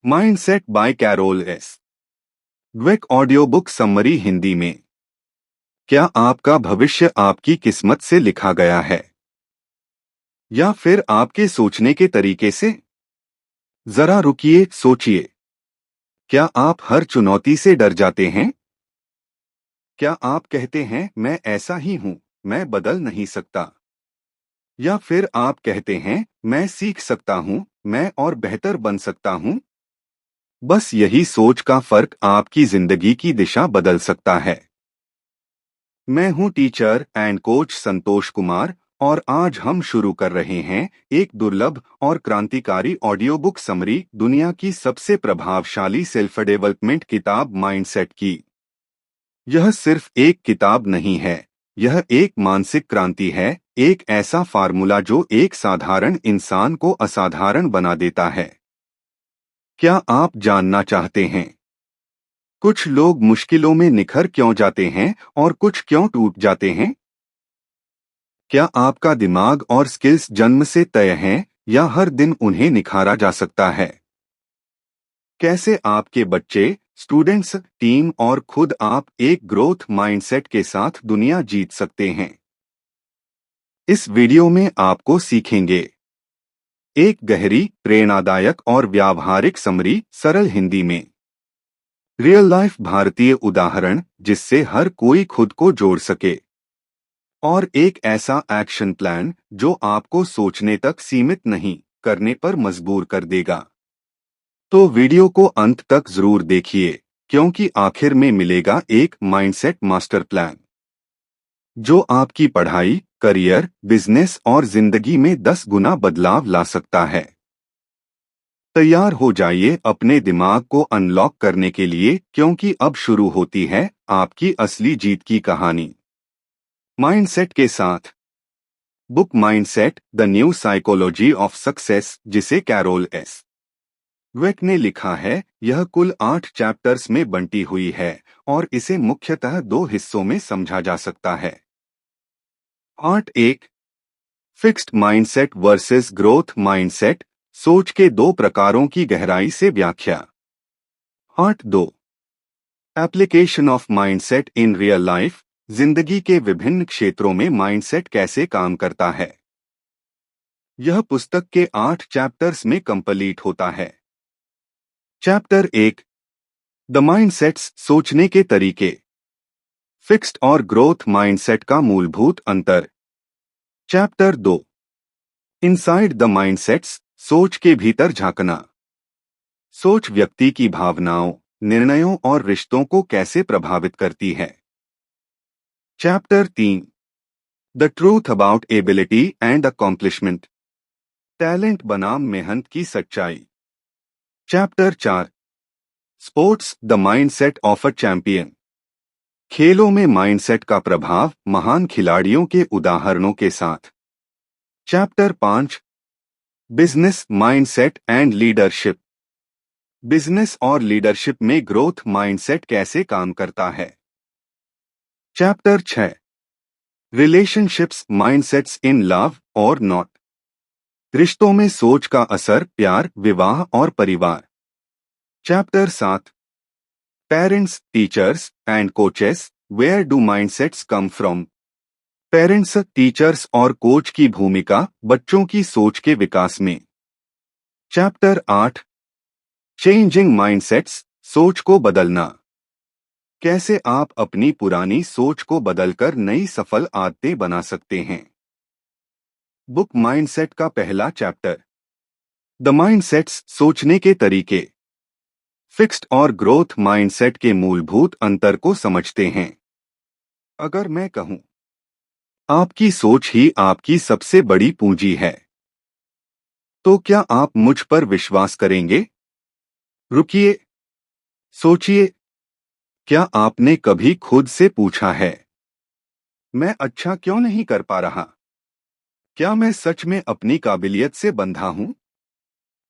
Mindset by Carol S Dweck audio book summary Hindi में। क्या आपका भविष्य आपकी किस्मत से लिखा गया है या फिर आपके सोचने के तरीके से? जरा रुकिए, सोचिए। क्या आप हर चुनौती से डर जाते हैं? क्या आप कहते हैं मैं ऐसा ही हूं, मैं बदल नहीं सकता? या फिर आप कहते हैं मैं सीख सकता हूं, मैं और बेहतर बन सकता हूं? बस यही सोच का फर्क आपकी जिंदगी की दिशा बदल सकता है। मैं हूं teacher and coach Santosh Kumar और आज हम शुरू कर रहे हैं एक दुर्लभ और क्रांतिकारी ऑडियो बुक समरी दुनिया की सबसे प्रभावशाली सेल्फ डेवलपमेंट किताब माइंडसेट की। यह सिर्फ एक किताब नहीं है, यह एक मानसिक क्रांति है, एक ऐसा फार्मूला जो एक साधारण इंसान को असाधारण बना देता है। क्या आप जानना चाहते हैं कुछ लोग मुश्किलों में निखर क्यों जाते हैं और कुछ क्यों टूट जाते हैं? क्या आपका दिमाग और स्किल्स जन्म से तय हैं या हर दिन उन्हें निखारा जा सकता है? कैसे आपके बच्चे, स्टूडेंट्स, टीम और खुद आप एक ग्रोथ माइंडसेट के साथ दुनिया जीत सकते हैं? इस वीडियो में आपको सीखेंगे एक गहरी, प्रेरणादायक और व्यावहारिक समरी सरल हिंदी में। रियल लाइफ भारतीय उदाहरण जिससे हर कोई खुद को जोड़ सके और एक ऐसा एक्शन प्लान जो आपको सोचने तक सीमित नहीं करने पर मजबूर कर देगा। तो वीडियो को अंत तक जरूर देखिए क्योंकि आखिर में मिलेगा एक माइंडसेट मास्टर प्लान जो आपकी पढ़ाई, करियर, बिजनेस और जिंदगी में 10 गुना बदलाव ला सकता है। तैयार हो जाइए अपने दिमाग को अनलॉक करने के लिए क्योंकि अब शुरू होती है आपकी असली जीत की कहानी माइंडसेट के साथ। Book mindset the new psychology of success, जिसे कैरोल एस द्वेक ने लिखा है, यह कुल 8 चैप्टर्स में बंटी हुई है और इसे मुख्यतः 2 हिस्सों में समझा जा सकता है। Part 1 fixed mindset versus growth mindset, सोच के 2 प्रकारों की गहराई से व्याख्या। Part 2 application of mindset in real life, जिंदगी के विभिन्न क्षेत्रों में माइंडसेट कैसे काम करता है। यह पुस्तक के 8 चैप्टर्स में कंप्लीट होता है। चैप्टर 1 द माइंडसेट्स, सोचने के तरीके, फिक्स्ड और ग्रोथ माइंडसेट का मूलभूत अंतर। चैप्टर 2 इनसाइड द माइंडसेट्स, सोच के भीतर झांकना, सोच व्यक्ति की भावनाओं, निर्णयों और रिश्तों को कैसे प्रभावित करती है। Chapter 3 the truth about ability and accomplishment, talent बनाम मेहनत की सच्चाई। Chapter 4 sports the mindset of a champion, खेलों में माइंडसेट का प्रभाव महान खिलाड़ियों के उदाहरणों के साथ। Chapter 5 business mindset and leadership, business और लीडरशिप में ग्रोथ माइंडसेट कैसे काम करता है। Chapter 6 relationships mindsets in love और नॉट, रिश्तों में सोच का असर, प्यार, विवाह और परिवार। Chapter 7 parents, teachers and coaches, where do mindsets come from, parents, teachers और कोच की भूमिका बच्चों की सोच के विकास में। चैप्टर 8 चेंजिंग माइंडसेट्स, सोच को बदलना, कैसे आप अपनी पुरानी सोच को बदलकर नई सफल आदतें बना सकते हैं। बुक माइंडसेट का पहला चैप्टर द माइंडसेट्स, सोचने के तरीके, फिक्स्ड और ग्रोथ माइंडसेट के मूलभूत अंतर को समझते हैं। अगर मैं कहूं आपकी सोच ही आपकी सबसे बड़ी पूंजी है, तो क्या आप मुझ पर विश्वास करेंगे? रुकिए, सोचिए, क्या आपने कभी खुद से पूछा है मैं अच्छा क्यों नहीं कर पा रहा? क्या मैं सच में अपनी काबिलियत से बंधा हूं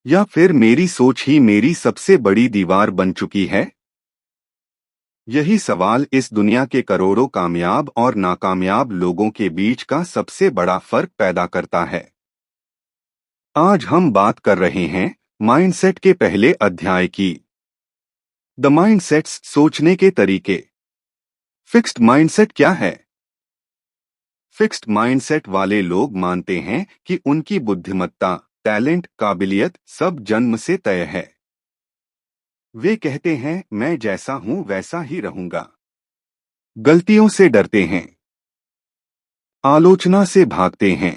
या फिर मेरी सोच ही मेरी सबसे बड़ी दीवार बन चुकी है? यही सवाल इस दुनिया के करोड़ों कामयाब और नाकामयाब लोगों के बीच का सबसे बड़ा फर्क पैदा करता है। आज हम बात कर रहे हैं माइंडसेट के पहले अध्याय की। द माइंडसेट्स, सोचने के तरीके। फिक्स्ड माइंडसेट क्या है? फिक्स्ड माइंडसेट वाले लोग मानते हैं कि उनकी बुद्धिमत्ता, टैलेंट, काबिलियत सब जन्म से तय है। वे कहते हैं, मैं जैसा हूं वैसा ही रहूंगा। गलतियों से डरते हैं, आलोचना से भागते हैं,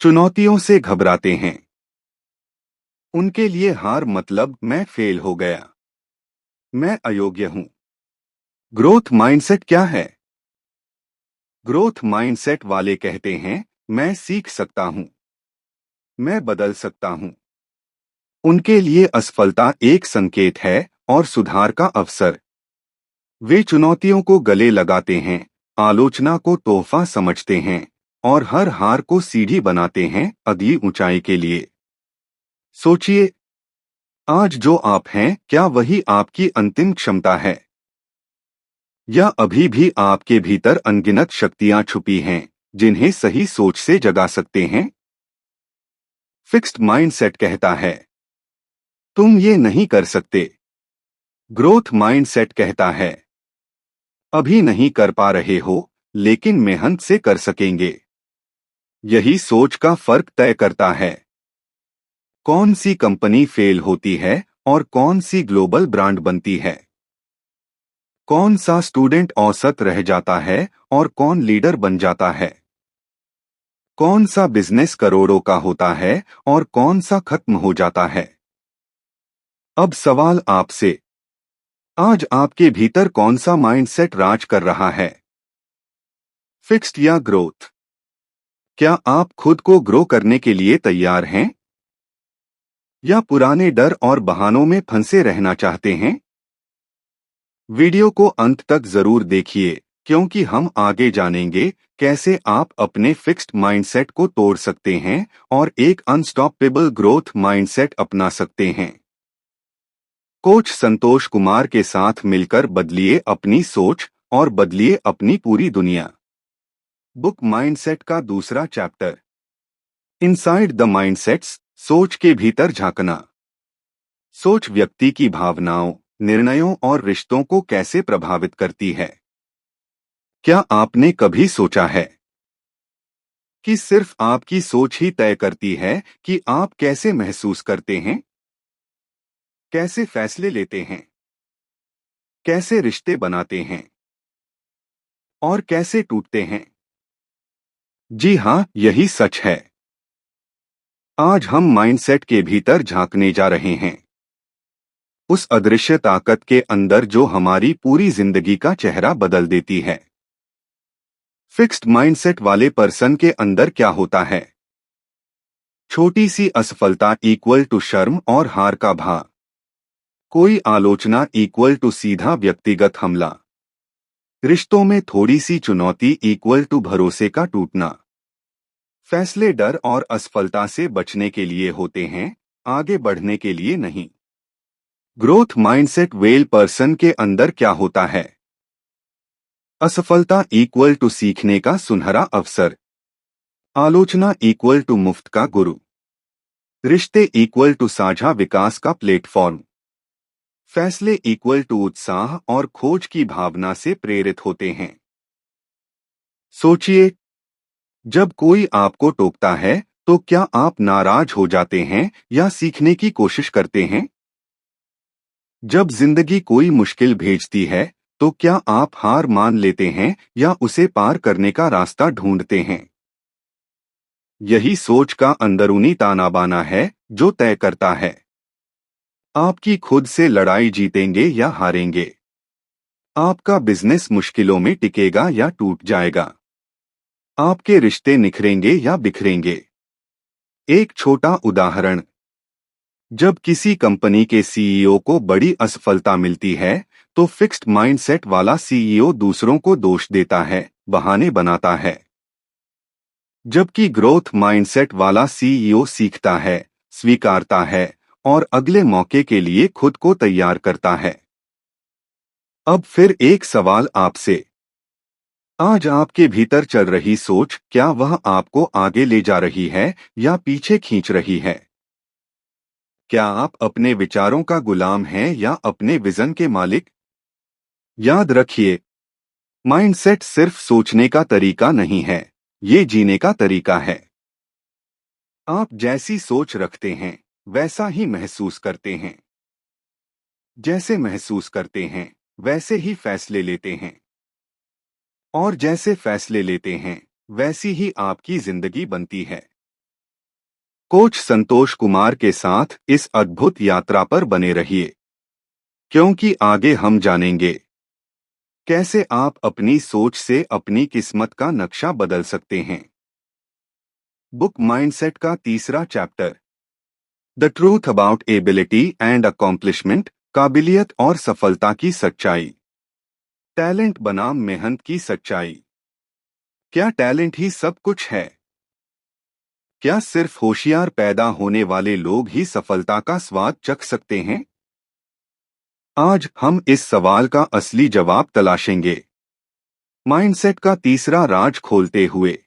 चुनौतियों से घबराते हैं। उनके लिए हार मतलब मैं फेल हो गया, मैं अयोग्य हूं। ग्रोथ माइंडसेट क्या है? ग्रोथ माइंडसेट वाले कहते हैं, मैं सीख सकता हूं, मैं बदल सकता हूं। उनके लिए असफलता एक संकेत है और सुधार का अवसर। वे चुनौतियों को गले लगाते हैं, आलोचना को तोहफा समझते हैं और हर हार को सीढ़ी बनाते हैं अगली ऊंचाई के लिए। सोचिए, आज जो आप हैं, क्या वही आपकी अंतिम क्षमता है? या अभी भी आपके भीतर अनगिनत शक्तियां छुपी हैं, जिन्हें सही सोच से जगा सकते हैं? फिक्स्ड माइंडसेट कहता है, तुम ये नहीं कर सकते। ग्रोथ माइंडसेट कहता है, अभी नहीं कर पा रहे हो, लेकिन मेहनत से कर सकेंगे। यही सोच का फर्क तय करता है। कौन सी कंपनी फेल होती है और कौन सी ग्लोबल ब्रांड बनती है? कौन सा स्टूडेंट औसत रह जाता है और कौन लीडर बन जाता है? कौन सा बिजनेस करोड़ों का होता है और कौन सा खत्म हो जाता है? अब सवाल आपसे, आज आपके भीतर कौन सा माइंडसेट राज कर रहा है? फिक्स्ड या ग्रोथ? क्या आप खुद को ग्रो करने के लिए तैयार हैं? या पुराने डर और बहानों में फंसे रहना चाहते हैं? वीडियो को अंत तक जरूर देखिए, क्योंकि हम आगे जानेंगे कैसे आप अपने फिक्स्ड माइंडसेट को तोड़ सकते हैं और एक अनस्टॉपेबल ग्रोथ माइंडसेट अपना सकते हैं। कोच संतोष कुमार के साथ मिलकर बदलिए अपनी सोच और बदलिए अपनी पूरी दुनिया। बुक माइंडसेट का दूसरा चैप्टर, इनसाइड द माइंडसेट्स, सोच के भीतर झांकना। सोच व्यक्ति की भावनाओं, निर्णयों और रिश्तों को कैसे प्रभावित करती है? क्या आपने कभी सोचा है कि सिर्फ आपकी सोच ही तय करती है कि आप कैसे महसूस करते हैं, कैसे फैसले लेते हैं, कैसे रिश्ते बनाते हैं और कैसे टूटते हैं? जी हाँ, यही सच है। आज हम माइंडसेट के भीतर झांकने जा रहे हैं, उस अदृश्य ताकत के अंदर जो हमारी पूरी जिंदगी का चेहरा बदल देती है। फिक्स्ड माइंडसेट वाले पर्सन के अंदर क्या होता है? छोटी सी असफलता इक्वल टू शर्म और हार का भाव। कोई आलोचना इक्वल टू सीधा व्यक्तिगत हमला। रिश्तों में थोड़ी सी चुनौती इक्वल टू भरोसे का टूटना। फैसले डर और असफलता से बचने के लिए होते हैं, आगे बढ़ने के लिए नहीं। ग्रोथ माइंडसेट वेल पर्सन के अंदर क्या होता है? असफलता इक्वल टू सीखने का सुनहरा अवसर। आलोचना इक्वल टू मुफ्त का गुरु। रिश्ते इक्वल टू साझा विकास का प्लेटफॉर्म। फैसले इक्वल टू उत्साह और खोज की भावना से प्रेरित होते हैं। सोचिए, जब कोई आपको टोकता है तो क्या आप नाराज हो जाते हैं या सीखने की कोशिश करते हैं? जब जिंदगी कोई मुश्किल भेजती है तो क्या आप हार मान लेते हैं या उसे पार करने का रास्ता ढूंढते हैं? यही सोच का अंदरूनी ताना बाना है जो तय करता है आपकी खुद से लड़ाई जीतेंगे या हारेंगे। आपका बिजनेस मुश्किलों में टिकेगा या टूट जाएगा। आपके रिश्ते निखरेंगे या बिखरेंगे। एक छोटा उदाहरण, जब किसी कंपनी के सीईओ को बड़ी असफलता मिलती है तो फिक्स्ड माइंडसेट वाला सीईओ दूसरों को दोष देता है, बहाने बनाता है। जबकि ग्रोथ माइंडसेट वाला सीईओ सीखता है, स्वीकारता है और अगले मौके के लिए खुद को तैयार करता है। अब फिर एक सवाल आपसे, आज आपके भीतर चल रही सोच, क्या वह आपको आगे ले जा रही है या पीछे खींच रही है? क्या आप अपने विचारों का गुलाम हैं या अपने विजन के मालिक? याद रखिए, माइंडसेट सिर्फ सोचने का तरीका नहीं है, ये जीने का तरीका है। आप जैसी सोच रखते हैं, वैसा ही महसूस करते हैं। जैसे महसूस करते हैं, वैसे ही फैसले लेते हैं। और जैसे फैसले लेते हैं, वैसी ही आपकी जिंदगी बनती है। कोच संतोष कुमार के साथ इस अद्भुत यात्रा पर बने रहिए, क्योंकि आगे हम जानेंगे कैसे आप अपनी सोच से अपनी किस्मत का नक्शा बदल सकते हैं। बुक माइंडसेट का तीसरा chapter, the truth about ability and accomplishment, काबिलियत और सफलता की सच्चाई। टैलेंट बनाम मेहनत की सच्चाई। क्या टैलेंट ही सब कुछ है? क्या सिर्फ होशियार पैदा होने वाले लोग ही सफलता का स्वाद चख सकते हैं? आज हम इस सवाल का असली जवाब तलाशेंगे, माइंडसेट का तीसरा राज खोलते हुए।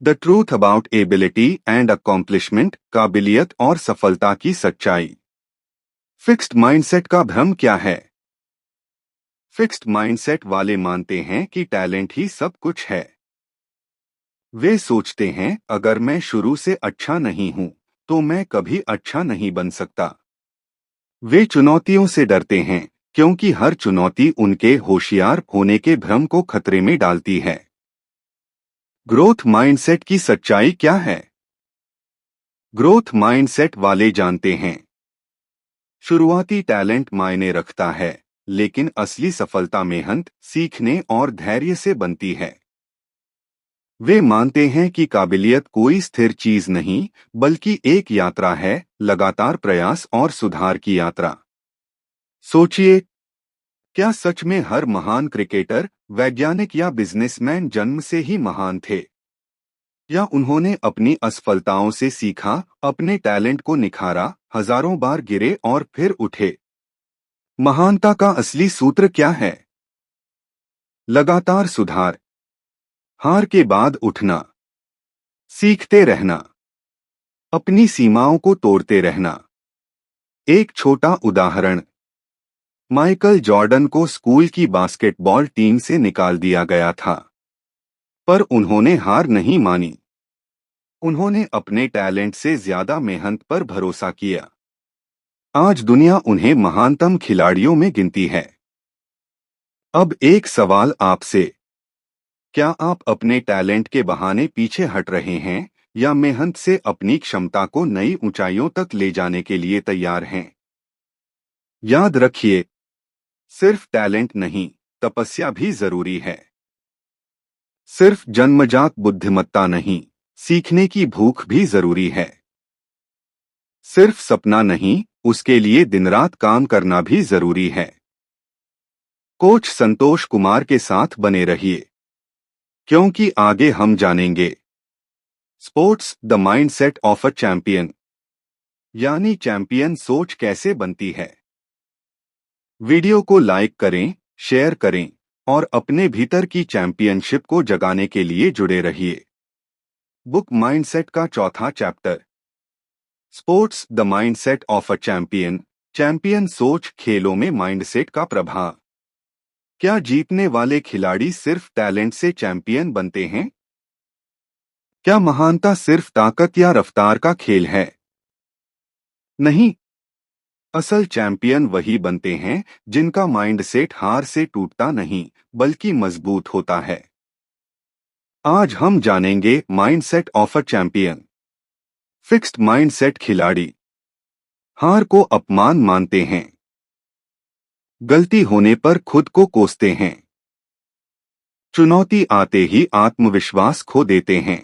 The truth about ability and accomplishment, काबिलियत और सफलता की सच्चाई। फिक्स्ड माइंडसेट का भ्रम क्या है? फिक्स्ड माइंडसेट वाले मानते हैं कि टैलेंट ही सब कुछ है। वे सोचते हैं, अगर मैं शुरू से अच्छा नहीं हूं, तो मैं कभी अच्छा नहीं बन सकता। वे चुनौतियों से डरते हैं, क्योंकि हर चुनौती उनके होशियार होने के भ्रम को खतरे में डालती है। ग्रोथ माइंडसेट की सच्चाई क्या है? ग्रोथ माइंडसेट वाले जानते हैं, शुरुआती टैलेंट मायने रखता है, लेकिन असली सफलता मेहनत, सीखने और धैर्य से बनती है। वे मानते हैं कि काबिलियत कोई स्थिर चीज नहीं, बल्कि एक यात्रा है, लगातार प्रयास और सुधार की यात्रा। सोचिए, क्या सच में हर महान क्रिकेटर, वैज्ञानिक या बिजनेसमैन जन्म से ही महान थे? या उन्होंने अपनी असफलताओं से सीखा, अपने टैलेंट को निखारा, हजारों बार गिरे और फिर उठे? महानता का असली सूत्र क्या है? लगातार सुधार, हार के बाद उठना, सीखते रहना, अपनी सीमाओं को तोड़ते रहना। एक छोटा उदाहरण, माइकल जॉर्डन को स्कूल की बास्केटबॉल टीम से निकाल दिया गया था, पर उन्होंने हार नहीं मानी। उन्होंने अपने टैलेंट से ज्यादा मेहनत पर भरोसा किया। आज दुनिया उन्हें महानतम खिलाड़ियों में गिनती है। अब एक सवाल आपसे, क्या आप अपने टैलेंट के बहाने पीछे हट रहे हैं, या मेहनत से अपनी क्षमता को नई ऊंचाइयों तक ले जाने के लिए तैयार हैं? याद रखिए, सिर्फ टैलेंट नहीं, तपस्या भी जरूरी है। सिर्फ जन्मजात बुद्धिमत्ता नहीं, सीखने की भूख भी जरूरी है। सिर्फ सपना नहीं, उसके लिए दिन रात काम करना भी जरूरी है। कोच संतोष कुमार के साथ बने रहिए, क्योंकि आगे हम जानेंगे sports, the mindset of a champion, यानी चैंपियन सोच कैसे बनती है। वीडियो को लाइक करें, शेयर करें और अपने भीतर की चैंपियनशिप को जगाने के लिए जुड़े रहिए। बुक माइंडसेट का चौथा chapter, sports, the mindset of a champion, champion सोच, खेलों में माइंडसेट का प्रभाव। क्या जीतने वाले खिलाड़ी सिर्फ टैलेंट से चैंपियन बनते हैं? क्या महानता सिर्फ ताकत या रफ्तार का खेल है? नहीं, असल चैंपियन वही बनते हैं जिनका माइंडसेट हार से टूटता नहीं, बल्कि मजबूत होता है। आज हम जानेंगे mindset of a champion. Fixed mindset खिलाड़ी हार को अपमान मानते हैं, गलती होने पर खुद को कोसते हैं, चुनौती आते ही आत्मविश्वास खो देते हैं।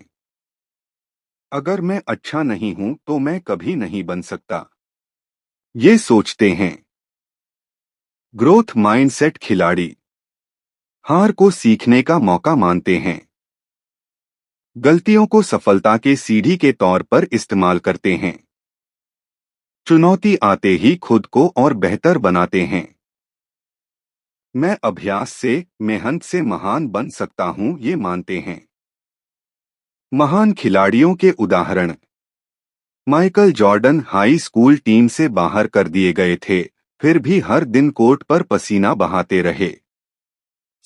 अगर मैं अच्छा नहीं हूं तो मैं कभी नहीं बन सकता, ये सोचते हैं। ग्रोथ माइंडसेट खिलाड़ी हार को सीखने का मौका मानते हैं, गलतियों को सफलता के सीढ़ी के तौर पर इस्तेमाल करते हैं, चुनौती आते ही खुद को और बेहतर बनाते हैं। मैं अभ्यास से, मेहनत से महान बन सकता हूं, ये मानते हैं। महान खिलाड़ियों के उदाहरण, Michael Jordan high school team से बाहर कर दिए गए थे, फिर भी हर दिन कोर्ट पर पसीना बहाते रहे।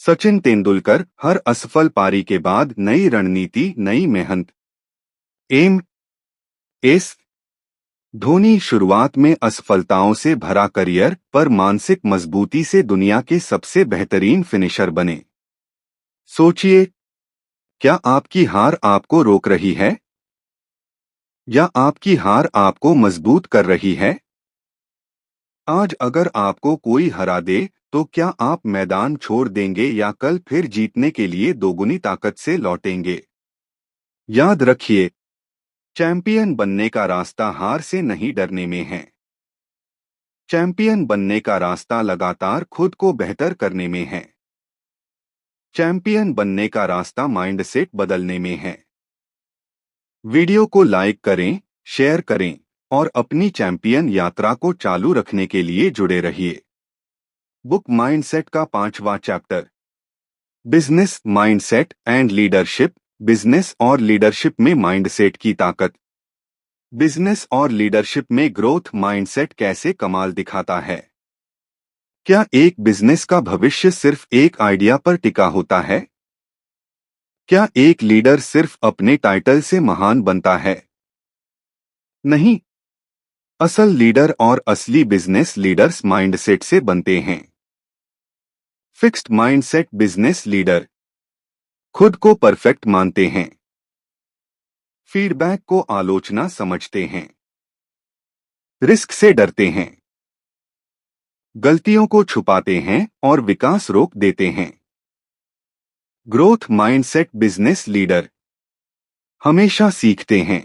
सचिन तेंदुलकर हर असफल पारी के बाद नई रणनीति, नई मेहनत। एम एस धोनी शुरुआत में असफलताओं से भरा करियर, पर मानसिक मजबूती से दुनिया के सबसे बेहतरीन फिनिशर बने। सोचिए, क्या आपकी हार आपको रोक रही है या आपकी हार आपको मजबूत कर रही है? आज अगर आपको कोई हरा दे, तो क्या आप मैदान छोड़ देंगे या कल फिर जीतने के लिए दोगुनी ताकत से लौटेंगे? याद रखिए, चैंपियन बनने का रास्ता हार से नहीं डरने में है। चैंपियन बनने का रास्ता लगातार खुद को बेहतर करने में है। चैंपियन बनने का रास्ता माइंडसेट बदलने में है। वीडियो को लाइक करें, शेयर करें और अपनी चैंपियन यात्रा को चालू रखने के लिए जुड़े रहिए। बुक माइंडसेट का 5वां chapter, business mindset and leadership. Business और लीडरशिप में माइंडसेट की ताकत। बिजनेस और लीडरशिप में ग्रोथ माइंडसेट कैसे कमाल दिखाता है? क्या एक बिजनेस का भविष्य सिर्फ एक आइडिया पर टिका होता है? क्या एक लीडर सिर्फ अपने टाइटल से महान बनता है? नहीं, असल लीडर और असली बिजनेस लीडर्स माइंडसेट से बनते हैं। फिक्स्ड माइंडसेट बिजनेस लीडर खुद को परफेक्ट मानते हैं, फीडबैक को आलोचना समझते हैं, रिस्क से डरते हैं, गलतियों को छुपाते हैं और विकास रोक देते हैं। ग्रोथ माइंडसेट बिजनेस लीडर हमेशा सीखते हैं,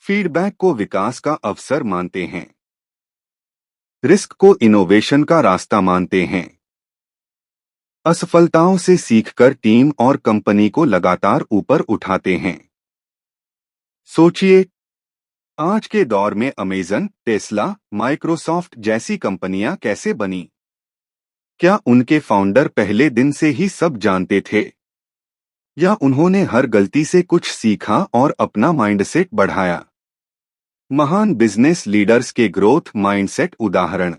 फीडबैक को विकास का अवसर मानते हैं, रिस्क को इनोवेशन का रास्ता मानते हैं, असफलताओं से सीखकर टीम और कंपनी को लगातार ऊपर उठाते हैं। सोचिए, आज के दौर में अमेजन, टेस्ला, माइक्रोसॉफ्ट जैसी कंपनियां कैसे बनी? क्या उनके फाउंडर पहले दिन से ही सब जानते थे या उन्होंने हर गलती से कुछ सीखा और अपना माइंडसेट बढ़ाया? महान बिजनेस लीडर्स के ग्रोथ माइंडसेट उदाहरण।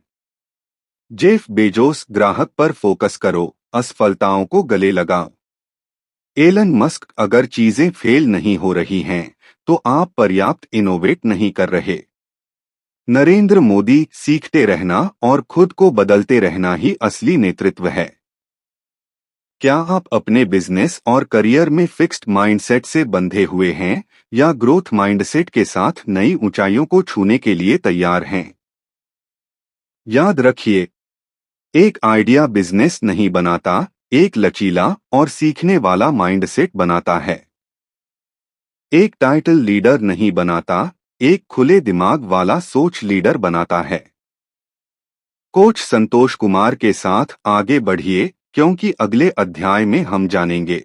जेफ बेजोस, ग्राहक पर फोकस करो, असफलताओं को गले लगाओ। एलन मस्क, अगर चीजें फेल नहीं हो रही हैं, तो आप पर्याप्त इनोवेट नहीं कर रहे। नरेंद्र मोदी, सीखते रहना और खुद को बदलते रहना ही असली नेतृत्व है। क्या आप अपने बिजनेस और करियर में फिक्स्ड माइंडसेट से बंधे हुए हैं या ग्रोथ माइंडसेट के साथ नई ऊंचाइयों को छूने के लिए तैयार हैं? याद रखिए, एक आइडिया बिजनेस नहीं बनाता, एक लचीला और सीखने वाला माइंडसेट बनाता है। एक टाइटल लीडर नहीं बनाता, एक खुले दिमाग वाला सोच लीडर बनाता है। कोच संतोष कुमार के साथ आगे बढ़िए, क्योंकि अगले अध्याय में हम जानेंगे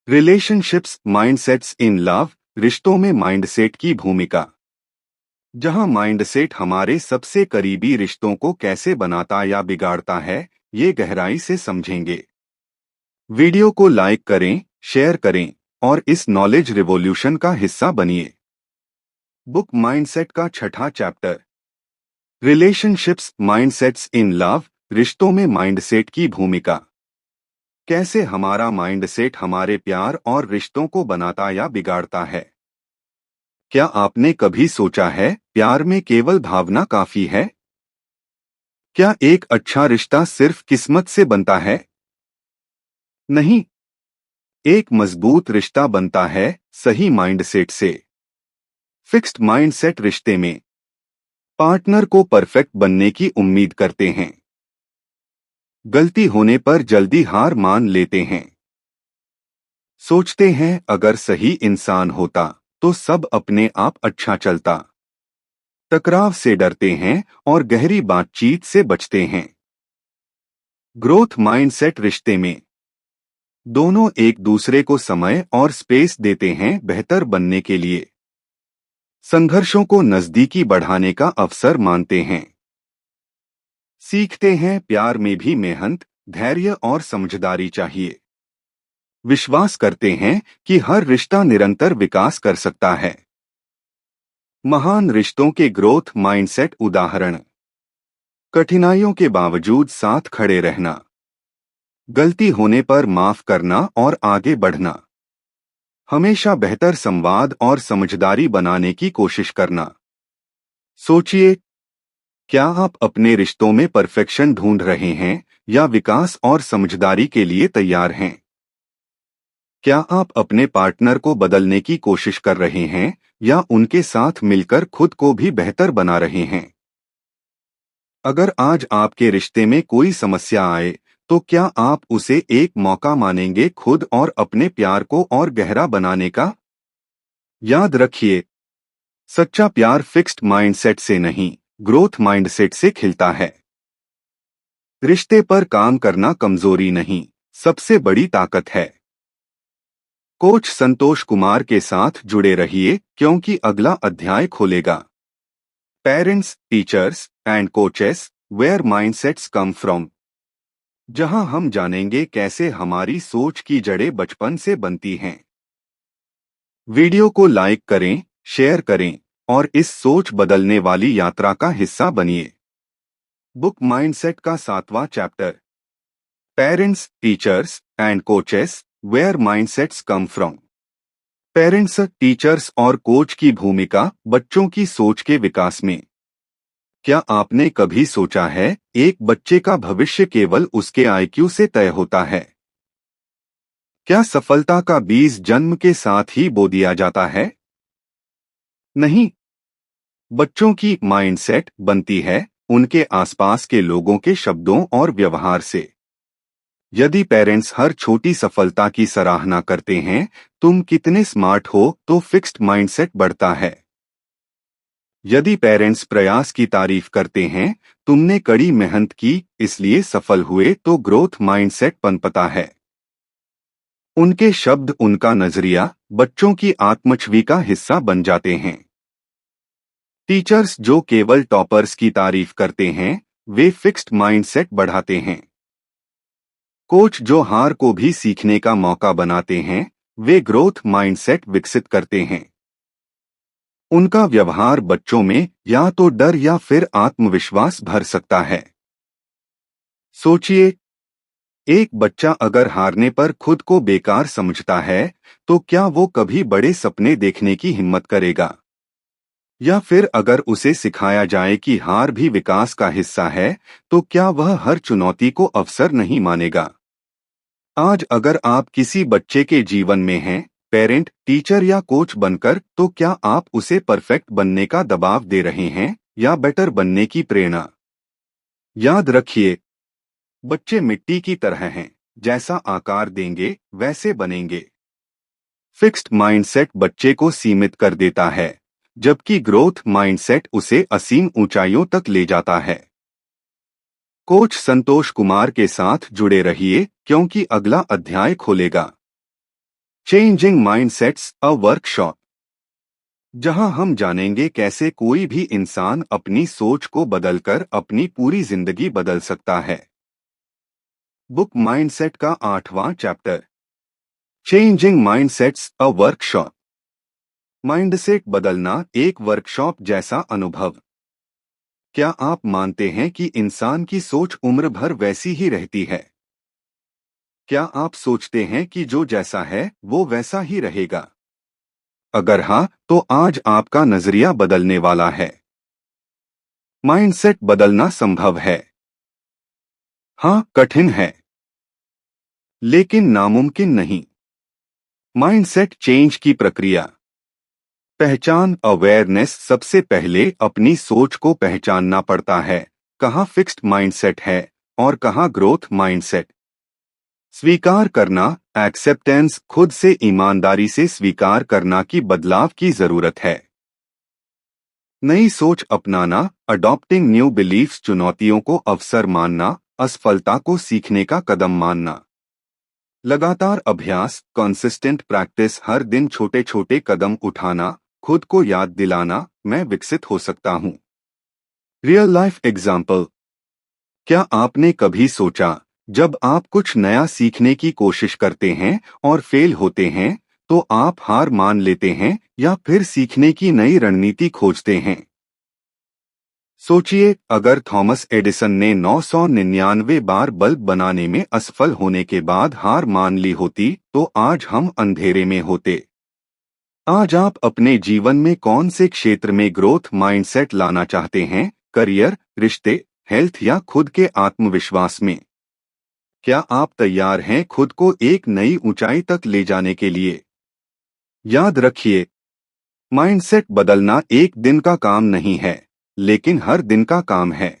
रिलेशनशिप्स माइंडसेट्स इन लव, रिश्तों में माइंडसेट की भूमिका। जहां माइंडसेट हमारे सबसे करीबी रिश्तों को कैसे बनाता या बिगाड़ता है, ये गहराई से समझेंगे। वीडियो को लाइक करें, शेयर करें और इस नॉलेज रिवॉल्यूशन का हिस्सा बनिए। बुक माइंडसेट का 6वां chapter, relationships mindsets in love, रिश्तों में माइंडसेट की भूमिका। कैसे हमारा माइंडसेट हमारे प्यार और रिश्तों को बनाता या बिगाड़ता है? क्या आपने कभी सोचा है, प्यार में केवल भावना काफी है? क्या एक अच्छा रिश्ता सिर्फ किस्मत से बनता है? नहीं, एक मजबूत रिश्ता बनता है सही माइंडसेट से। फिक्स्ड माइंडसेट रिश्ते में पार्टनर को परफेक्ट बनने की उम्मीद करते हैं, गलती होने पर जल्दी हार मान लेते हैं, सोचते हैं अगर सही इंसान होता तो सब अपने आप अच्छा चलता, टकराव से डरते हैं और गहरी बातचीत से बचते हैं। ग्रोथ माइंडसेट रिश्ते में दोनों एक दूसरे को समय और स्पेस देते हैं बेहतर बनने के लिए, संघर्षों को नजदीकी बढ़ाने का अवसर मानते हैं, सीखते हैं प्यार में भी मेहनत, धैर्य और समझदारी चाहिए, विश्वास करते हैं कि हर रिश्ता निरंतर विकास कर सकता है। महान रिश्तों के ग्रोथ माइंडसेट उदाहरण। कठिनाइयों के बावजूद साथ खड़े रहना, गलती होने पर माफ करना और आगे बढ़ना, हमेशा बेहतर संवाद और समझदारी बनाने की कोशिश करना। सोचिए, क्या आप अपने रिश्तों में परफेक्शन ढूंढ रहे हैं या विकास और समझदारी के लिए तैयार हैं? क्या आप अपने पार्टनर को बदलने की कोशिश कर रहे हैं या उनके साथ मिलकर खुद को भी बेहतर बना रहे हैं? अगर आज आपके रिश्ते में कोई समस्या आए, तो क्या आप उसे एक मौका मानेंगे खुद और अपने प्यार को और गहरा बनाने का? याद रखिए, सच्चा प्यार फिक्स्ड माइंडसेट से नहीं, ग्रोथ माइंडसेट से खिलता है। रिश्ते पर काम करना कमजोरी नहीं, सबसे बड़ी ताकत है। कोच संतोष कुमार के साथ जुड़े रहिए, क्योंकि अगला अध्याय खोलेगा parents, teachers and coaches, where mindsets come from, जहां हम जानेंगे कैसे हमारी सोच की जड़ें बचपन से बनती हैं। वीडियो को लाइक करें, शेयर करें और इस सोच बदलने वाली यात्रा का हिस्सा बनिए। बुक माइंडसेट का 7वां chapter, parents, teachers and coaches, where mindsets come from. Parents, teachers और कोच की भूमिका बच्चों की सोच के विकास में। क्या आपने कभी सोचा है, एक बच्चे का भविष्य केवल उसके आईक्यू से तय होता है? क्या सफलता का बीज जन्म के साथ ही बो दिया जाता है? नहीं, बच्चों की माइंडसेट बनती है उनके आसपास के लोगों के शब्दों और व्यवहार से। यदि पेरेंट्स हर छोटी सफलता की सराहना करते हैं, तुम कितने स्मार्ट हो, तो फिक्स्ड माइंडसेट बढ़ता है। यदि पेरेंट्स प्रयास की तारीफ करते हैं, तुमने कड़ी मेहनत की इसलिए सफल हुए, तो ग्रोथ माइंडसेट पनपता है। उनके शब्द, उनका नजरिया बच्चों की आत्मछवि का हिस्सा बन जाते हैं। टीचर्स जो केवल टॉपर्स की तारीफ करते हैं, वे फिक्स्ड माइंडसेट बढ़ाते हैं। कोच जो हार को भी सीखने का मौका बनाते हैं, वे ग्रोथ माइंडसेट विकसित करते हैं। उनका व्यवहार बच्चों में या तो डर या फिर आत्मविश्वास भर सकता है। सोचिए, एक बच्चा अगर हारने पर खुद को बेकार समझता है, तो क्या वो कभी बड़े सपने देखने की हिम्मत करेगा? या फिर अगर उसे सिखाया जाए कि हार भी विकास का हिस्सा है, तो क्या वह हर चुनौती को अवसर नहीं मानेगा? आज अगर आप किसी बच्चे के जीवन में हैं, पेरेंट, टीचर या कोच बनकर, तो क्या आप उसे परफेक्ट बनने का दबाव दे रहे हैं या बेटर बनने की प्रेरणा? याद रखिए, बच्चे मिट्टी की तरह हैं, जैसा आकार देंगे वैसे बनेंगे। फिक्स्ड माइंडसेट बच्चे को सीमित कर देता है, जबकि ग्रोथ माइंडसेट उसे असीम ऊंचाइयों तक ले जाता है। कोच संतोष कुमार के साथ जुड़े रहिए, क्योंकि अगला अध्याय खोलेगा चेंजिंग माइंडसेट्स, अ वर्कशॉप, जहां हम जानेंगे कैसे कोई भी इंसान अपनी सोच को बदलकर अपनी पूरी जिंदगी बदल सकता है। बुक माइंडसेट का 8वां chapter, changing mindsets, a workshop. Mindset बदलना एक वर्कशॉप जैसा अनुभव। क्या आप मानते हैं कि इंसान की सोच उम्र भर वैसी ही रहती है? क्या आप सोचते हैं कि जो जैसा है वो वैसा ही रहेगा? अगर हाँ, तो आज आपका नजरिया बदलने वाला है। माइंडसेट बदलना संभव है। हाँ, कठिन है, लेकिन नामुमकिन नहीं। माइंडसेट चेंज की प्रक्रिया, पहचान, अवेयरनेस। सबसे पहले अपनी सोच को पहचानना पड़ता है, कहाँ फिक्स्ड माइंडसेट है और कहाँ ग्रोथ माइंडसेट। स्वीकार करना, एक्सेप्टेंस, खुद से ईमानदारी से स्वीकार करना कि बदलाव की जरूरत है। नई सोच अपनाना, अडॉप्टिंग न्यू बिलीफ्स। चुनौतियों को अवसर मानना, असफलता को सीखने का कदम मानना। लगातार अभ्यास, कंसिस्टेंट प्रैक्टिस। हर दिन छोटे छोटे कदम उठाना, खुद को याद दिलाना, मैं विकसित हो सकता हूँ। रियल लाइफ एग्जाम्पल, क्या आपने कभी सोचा, जब आप कुछ नया सीखने की कोशिश करते हैं और फेल होते हैं, तो आप हार मान लेते हैं या फिर सीखने की नई रणनीति खोजते हैं। सोचिए, अगर थॉमस एडिसन ने 999 बार बल्ब बनाने में असफल होने के बाद हार मान ली होती तो आज हम अंधेरे में होते। आज आप अपने जीवन में कौन से क्षेत्र में ग्रोथ माइंडसेट लाना चाहते हैं? करियर, रिश्ते, हेल्थ या खुद के आत्मविश्वास में? क्या आप तैयार हैं खुद को एक नई ऊंचाई तक ले जाने के लिए? याद रखिए, माइंडसेट बदलना एक दिन का काम नहीं है, लेकिन हर दिन का काम है।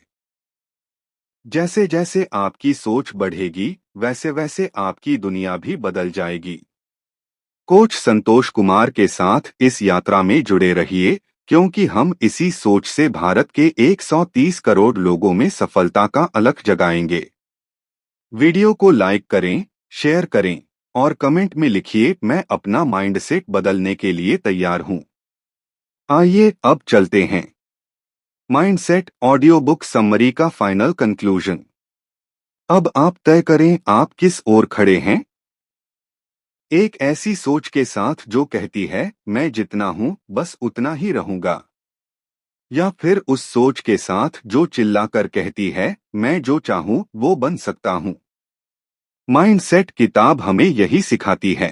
जैसे जैसे आपकी सोच बढ़ेगी, वैसे वैसे आपकी दुनिया भी बदल जाएगी। कोच संतोष कुमार के साथ इस यात्रा में जुड़े रहिए, क्योंकि हम इसी सोच से भारत के 130 करोड़ लोगों में सफलता का अलख जगाएंगे। वीडियो को लाइक करें, शेयर करें और कमेंट में लिखिए, मैं अपना माइंडसेट बदलने के लिए तैयार हूं। आइए अब चलते हैं। माइंडसेट ऑडियो बुक समरी का फाइनल कंक्लूजन। अब आप तय करें आप किस ओर खड़े हैं। एक ऐसी सोच के साथ जो कहती है मैं जितना हूं बस उतना ही रहूंगा, या फिर उस सोच के साथ जो चिल्लाकर कहती है मैं जो चाहूं वो बन सकता हूं। माइंडसेट किताब हमें यही सिखाती है।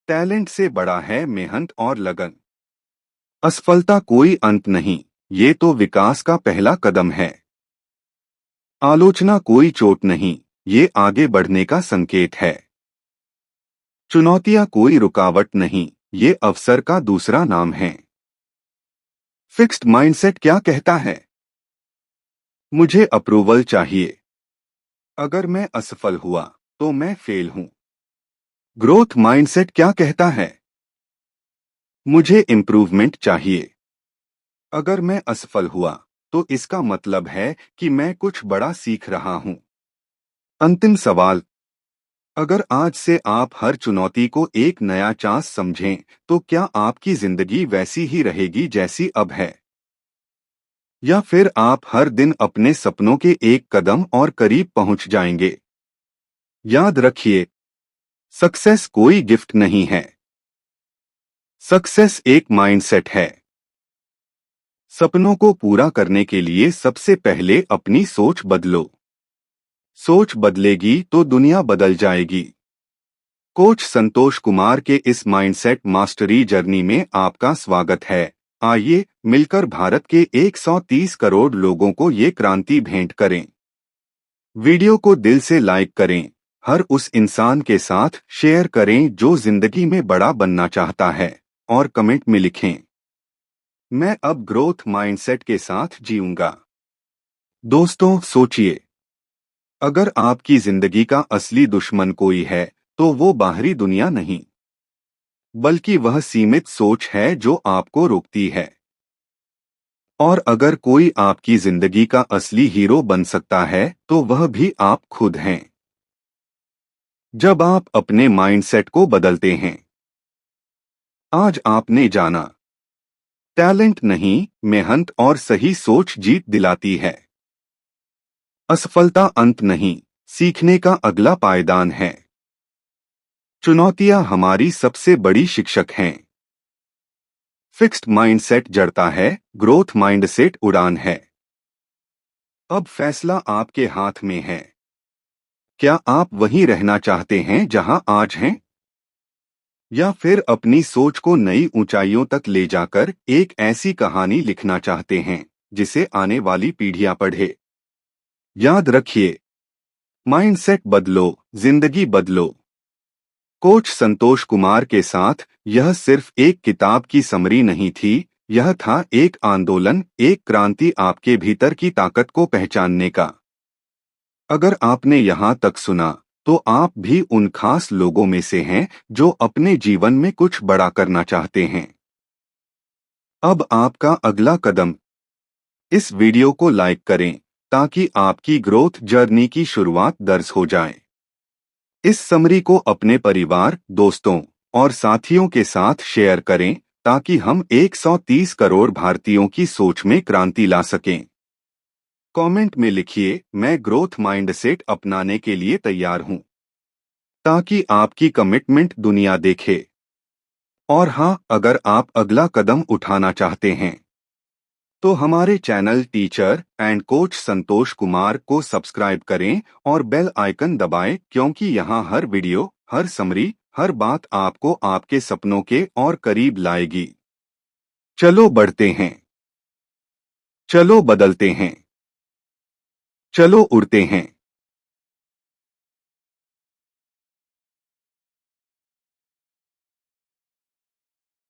टैलेंट से बड़ा है मेहनत और लगन। असफलता कोई अंत नहीं, ये तो विकास का पहला कदम है। आलोचना कोई चोट नहीं, ये आगे बढ़ने का संकेत है। चुनौतियां कोई रुकावट नहीं, ये अवसर का दूसरा नाम है। फिक्स्ड माइंडसेट क्या कहता है? मुझे अप्रूवल चाहिए। अगर मैं असफल हुआ तो मैं फेल हूं। ग्रोथ माइंडसेट क्या कहता है? मुझे इम्प्रूवमेंट चाहिए। अगर मैं असफल हुआ तो इसका मतलब है कि मैं कुछ बड़ा सीख रहा हूं। अंतिम सवाल, अगर आज से आप हर चुनौती को एक नया चांस समझें तो क्या आपकी जिंदगी वैसी ही रहेगी जैसी अब है, या फिर आप हर दिन अपने सपनों के एक कदम और करीब पहुंच जाएंगे? याद रखिए, सक्सेस कोई गिफ्ट नहीं है। सक्सेस एक माइंडसेट है। सपनों को पूरा करने के लिए सबसे पहले अपनी सोच बदलो। सोच बदलेगी तो दुनिया बदल जाएगी। कोच संतोष कुमार के इस माइंडसेट मास्टरी जर्नी में आपका स्वागत है। आइए मिलकर भारत के 130 करोड़ लोगों को ये क्रांति भेंट करें। वीडियो को दिल से लाइक करें, हर उस इंसान के साथ शेयर करें जो जिंदगी में बड़ा बनना चाहता है, और कमेंट में लिखें, मैं अब ग्रोथ माइंडसेट के साथ जीऊंगा। दोस्तों सोचिए, अगर आपकी जिंदगी का असली दुश्मन कोई है तो वो बाहरी दुनिया नहीं, बल्कि वह सीमित सोच है जो आपको रोकती है। और अगर कोई आपकी जिंदगी का असली हीरो बन सकता है तो वह भी आप खुद हैं। जब आप अपने माइंडसेट को बदलते हैं। आज आपने जाना, टैलेंट नहीं, मेहनत और सही सोच जीत दिलाती है। असफलता अंत नहीं, सीखने का अगला पायदान है। चुनौतियां हमारी सबसे बड़ी शिक्षक हैं। फिक्स्ड माइंडसेट जड़ता है, ग्रोथ माइंडसेट उड़ान है। अब फैसला आपके हाथ में है। क्या आप वहीं रहना चाहते हैं जहां आज हैं, या फिर अपनी सोच को नई ऊंचाइयों तक ले जाकर एक ऐसी कहानी लिखना चाहते हैं जिसे आने वाली पीढ़ियां पढ़े? याद रखिए, माइंडसेट बदलो, जिंदगी बदलो। कोच संतोष कुमार के साथ यह सिर्फ एक किताब की समरी नहीं थी, यह था एक आंदोलन, एक क्रांति आपके भीतर की ताकत को पहचानने का। अगर आपने यहाँ तक सुना तो आप भी उन खास लोगों में से हैं जो अपने जीवन में कुछ बड़ा करना चाहते हैं। अब आपका अगला कदम। इस वीडियो को लाइक करें ताकि आपकी ग्रोथ जर्नी की शुरुआत दर्ज हो जाए। इस समरी को अपने परिवार, दोस्तों और साथियों के साथ शेयर करें ताकि हम 130 करोड़ भारतीयों की सोच में क्रांति ला सकें। कमेंट में लिखिए, मैं ग्रोथ माइंडसेट अपनाने के लिए तैयार हूं। ताकि आपकी कमिटमेंट दुनिया देखे। और हाँ, अगर आप अगला कदम उठाना चाहते हैं तो हमारे channel teacher and coach Santosh Kumar को सब्सक्राइब करें और बेल आइकन दबाएं, क्योंकि यहाँ हर वीडियो, हर समरी, हर बात आपको आपके सपनों के और करीब लाएगी। चलो बढ़ते हैं, चलो बदलते हैं, चलो उड़ते हैं।